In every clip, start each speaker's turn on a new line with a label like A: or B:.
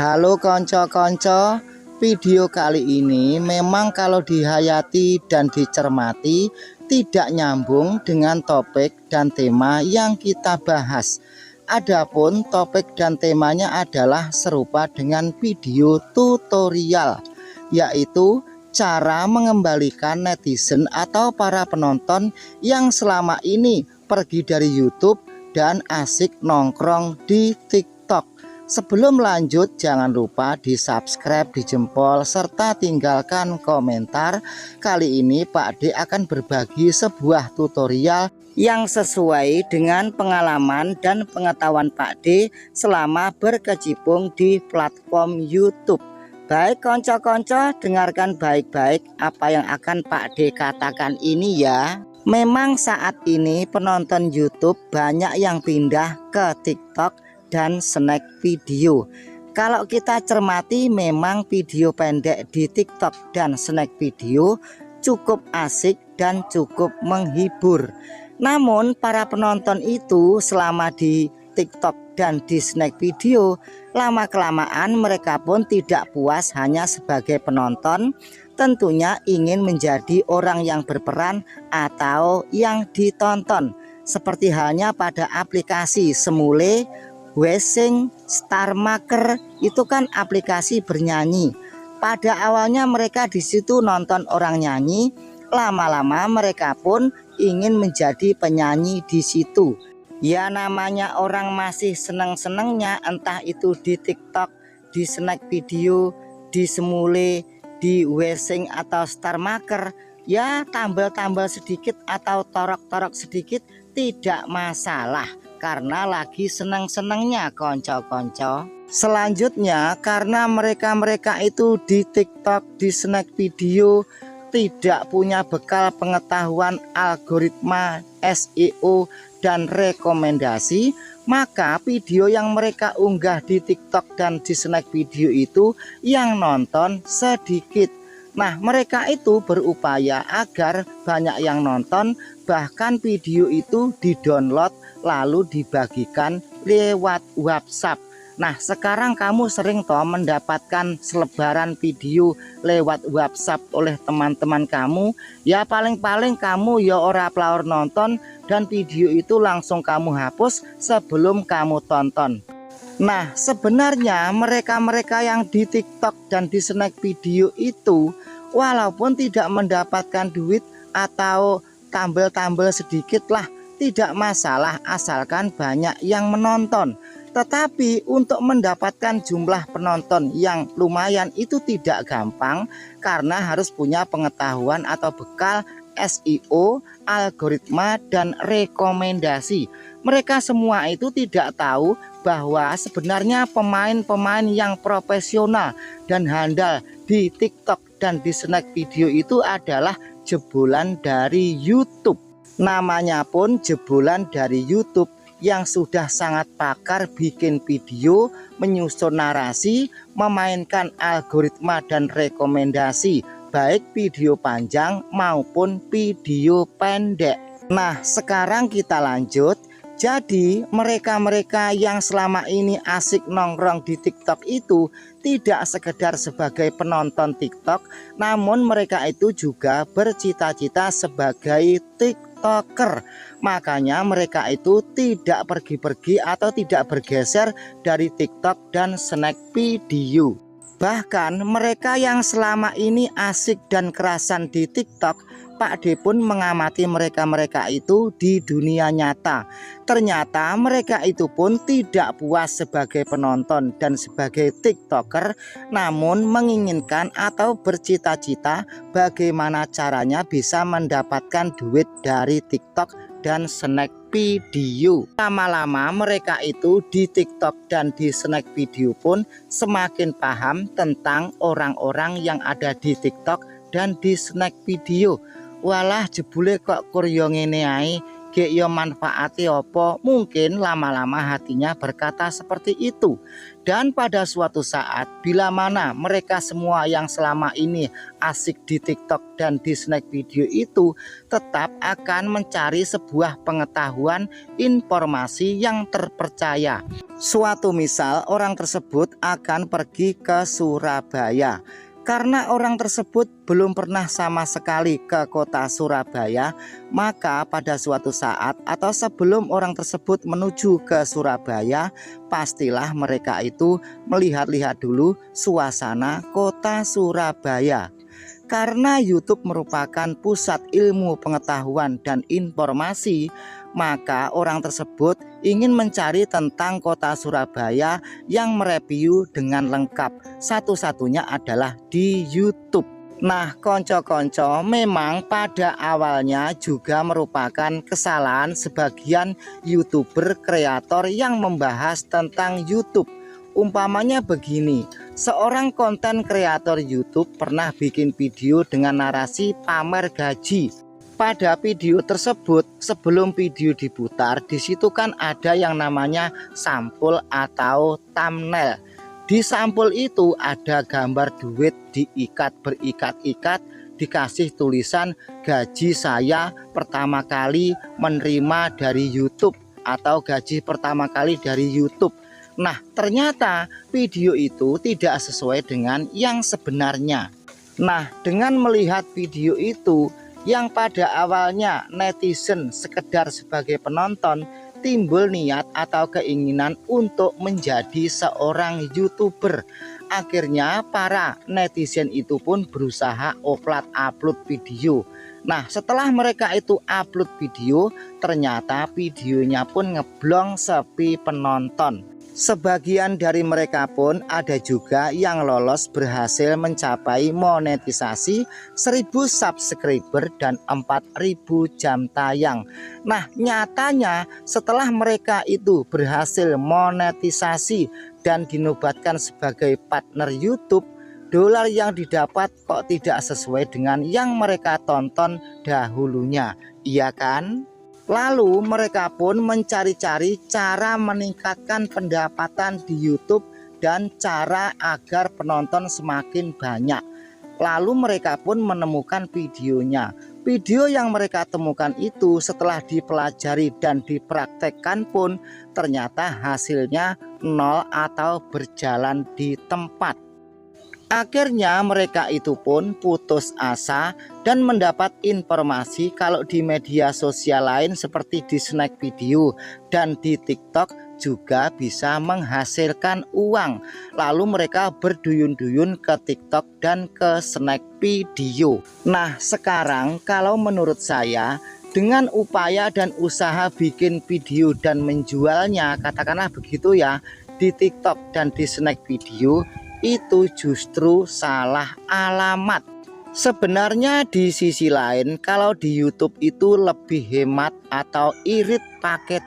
A: Halo konco-konco, video kali ini memang kalau dihayati dan dicermati tidak nyambung dengan topik dan tema yang kita bahas. Adapun topik dan temanya adalah serupa dengan video tutorial, yaitu cara mengembalikan netizen atau para penonton yang selama ini pergi dari YouTube dan asik nongkrong di TikTok. Sebelum lanjut, jangan lupa di subscribe, di jempol, serta tinggalkan komentar. Kali ini Pak D akan berbagi sebuah tutorial yang sesuai dengan pengalaman dan pengetahuan Pak D selama berkecimpung di platform YouTube. Baik konco-konco, dengarkan baik-baik apa yang akan Pak D katakan ini ya. Memang saat ini penonton YouTube banyak yang pindah ke TikTok dan snack video. Kalau kita cermati, memang video pendek di TikTok dan snack video cukup asik dan cukup menghibur. Namun para penonton itu selama di TikTok dan di snack video, lama-kelamaan mereka pun tidak puas hanya sebagai penonton, tentunya ingin menjadi orang yang berperan atau yang ditonton. Seperti halnya pada aplikasi Semule, Wesing, Starmaker, itu kan aplikasi bernyanyi. Pada awalnya mereka di situ nonton orang nyanyi, lama-lama mereka pun ingin menjadi penyanyi di situ. Ya namanya orang masih seneng-senengnya, entah itu di TikTok, di snack video, di Semule, di Wesing atau Starmaker, ya tambal-tambal sedikit atau torok-torok sedikit tidak masalah, karena lagi seneng-senengnya konco-konco. Selanjutnya, karena mereka itu di TikTok, di snack video tidak punya bekal pengetahuan algoritma, SEO, dan rekomendasi, maka video yang mereka unggah di TikTok dan di snack video itu yang nonton sedikit. Nah, mereka itu berupaya agar banyak yang nonton, bahkan video itu didownload lalu dibagikan lewat WhatsApp. Nah, sekarang kamu sering toh mendapatkan selebaran video lewat WhatsApp oleh teman-teman kamu. Ya paling-paling kamu ya ora plaur nonton dan video itu langsung kamu hapus sebelum kamu tonton. Nah, sebenarnya mereka-mereka yang di TikTok dan di snack video itu walaupun tidak mendapatkan duit atau tambal-tambal sedikit lah, tidak masalah asalkan banyak yang menonton. Tetapi untuk mendapatkan jumlah penonton yang lumayan itu tidak gampang, karena harus punya pengetahuan atau bekal SEO, algoritma, dan rekomendasi. Mereka semua itu tidak tahu bahwa sebenarnya pemain-pemain yang profesional dan handal di TikTok dan di snack video itu adalah jebolan dari YouTube. Namanya pun jebolan dari YouTube, yang sudah sangat pakar bikin video, menyusun narasi, memainkan algoritma dan rekomendasi, baik video panjang maupun video pendek. Nah, sekarang kita lanjut. Jadi mereka-mereka yang selama ini asik nongkrong di TikTok itu tidak sekedar sebagai penonton TikTok, namun mereka itu juga bercita-cita sebagai TikToker. Makanya mereka itu tidak pergi-pergi atau tidak bergeser dari TikTok dan snack video. Bahkan mereka yang selama ini asik dan kerasan di TikTok, Pak D pun mengamati mereka-mereka itu di dunia nyata. Ternyata mereka itu pun tidak puas sebagai penonton dan sebagai TikToker, namun menginginkan atau bercita-cita bagaimana caranya bisa mendapatkan duit dari TikTok dan snack video. Lama-lama mereka itu di TikTok dan di snack video pun semakin paham tentang orang-orang yang ada di TikTok dan di snack video. Walah jebule kok kuryo ngene ae, gek yo manfaati opo, mungkin lama-lama hatinya berkata seperti itu. Dan pada suatu saat bila mana mereka semua yang selama ini asik di TikTok dan di snack video itu tetap akan mencari sebuah pengetahuan, informasi yang terpercaya. Suatu misal orang tersebut akan pergi ke Surabaya. Karena orang tersebut belum pernah sama sekali ke kota Surabaya, maka pada suatu saat atau sebelum orang tersebut menuju ke Surabaya, pastilah mereka itu melihat-lihat dulu suasana kota Surabaya. Karena YouTube merupakan pusat ilmu pengetahuan dan informasi, maka orang tersebut ingin mencari tentang kota Surabaya yang mereview dengan lengkap. Satu-satunya adalah di YouTube. Nah, konco-konco, memang pada awalnya juga merupakan kesalahan sebagian YouTuber kreator yang membahas tentang YouTube. Umpamanya begini, seorang konten kreator YouTube pernah bikin video dengan narasi pamer gaji. Pada video tersebut, sebelum video diputar, disitu kan ada yang namanya sampul atau thumbnail. Di sampul itu ada gambar duit diikat berikat-ikat, dikasih tulisan gaji saya pertama kali menerima dari YouTube atau gaji pertama kali dari YouTube. Nah, ternyata video itu tidak sesuai dengan yang sebenarnya. Nah, dengan melihat video itu yang pada awalnya netizen sekedar sebagai penonton, timbul niat atau keinginan untuk menjadi seorang YouTuber. Akhirnya para netizen itu pun berusaha upload video. Nah, setelah mereka itu upload video, ternyata videonya pun ngeblong sepi penonton. Sebagian dari mereka pun ada juga yang lolos berhasil mencapai monetisasi 1000 subscriber dan 4000 jam tayang. Nah, nyatanya setelah mereka itu berhasil monetisasi dan dinobatkan sebagai partner YouTube, dolar yang didapat kok tidak sesuai dengan yang mereka tonton dahulunya, iya kan? Lalu mereka pun mencari-cari cara meningkatkan pendapatan di YouTube dan cara agar penonton semakin banyak. Lalu mereka pun menemukan videonya. Video yang mereka temukan itu setelah dipelajari dan dipraktekkan pun ternyata hasilnya nol atau berjalan di tempat. Akhirnya mereka itu pun putus asa dan mendapat informasi kalau di media sosial lain seperti di snack video dan di TikTok juga bisa menghasilkan uang. Lalu mereka berduyun-duyun ke TikTok dan ke snack video. Nah, sekarang kalau menurut saya dengan upaya dan usaha bikin video dan menjualnya, katakanlah begitu ya, di TikTok dan di snack video, itu justru salah alamat. Sebenarnya di sisi lain, kalau di YouTube itu lebih hemat atau irit paket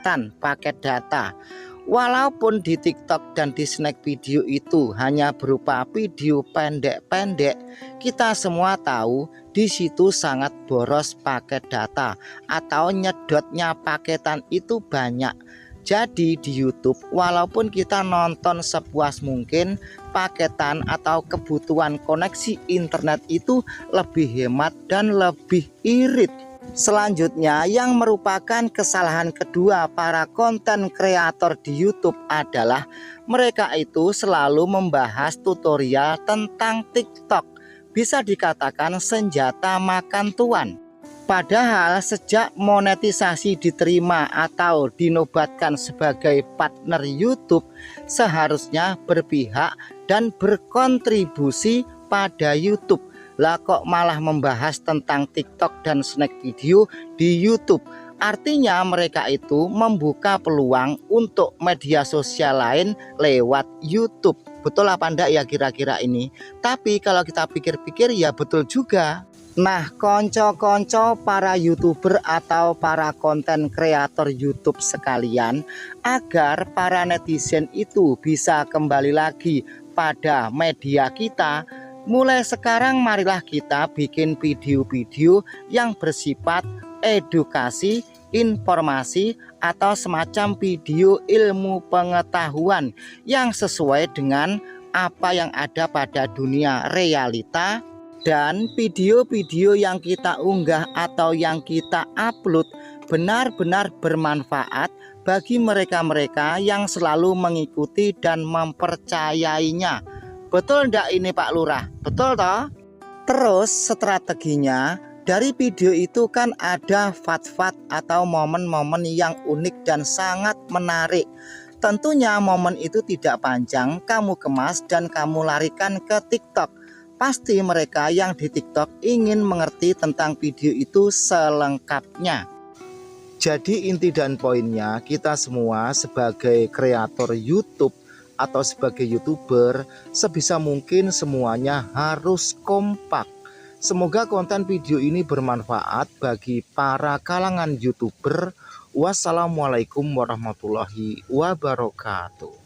A: data. Walaupun di TikTok dan di snack video itu hanya berupa video pendek-pendek, kita semua tahu di situ sangat boros paket data atau nyedotnya paketan itu banyak. Jadi di YouTube walaupun kita nonton sepuas mungkin, paketan atau kebutuhan koneksi internet itu lebih hemat dan lebih irit. Selanjutnya yang merupakan kesalahan kedua para konten kreator di YouTube adalah mereka itu selalu membahas tutorial tentang TikTok. Bisa dikatakan senjata makan tuan. Padahal sejak monetisasi diterima atau dinobatkan sebagai partner YouTube, seharusnya berpihak dan berkontribusi pada YouTube. Lah kok malah membahas tentang TikTok dan snack video di YouTube. Artinya mereka itu membuka peluang untuk media sosial lain lewat YouTube. Betul apa enggak ya kira-kira ini? Tapi kalau kita pikir-pikir ya betul juga. Nah, konco-konco para YouTuber atau para konten kreator YouTube sekalian, agar para netizen itu bisa kembali lagi pada media kita, mulai sekarang marilah kita bikin video-video yang bersifat edukasi, informasi atau semacam video ilmu pengetahuan yang sesuai dengan apa yang ada pada dunia realita. Dan video-video yang kita unggah atau yang kita upload benar-benar bermanfaat bagi mereka-mereka yang selalu mengikuti dan mempercayainya. Betul ndak ini Pak Lurah? Betul toh? Terus strateginya, dari video itu kan ada fat-fat atau momen-momen yang unik dan sangat menarik. Tentunya momen itu tidak panjang, kamu kemas dan kamu larikan ke TikTok. Pasti mereka yang di TikTok ingin mengerti tentang video itu selengkapnya. Jadi inti dan poinnya, kita semua sebagai kreator YouTube atau sebagai YouTuber, sebisa mungkin semuanya harus kompak. Semoga konten video ini bermanfaat bagi para kalangan YouTuber. Wassalamualaikum warahmatullahi wabarakatuh.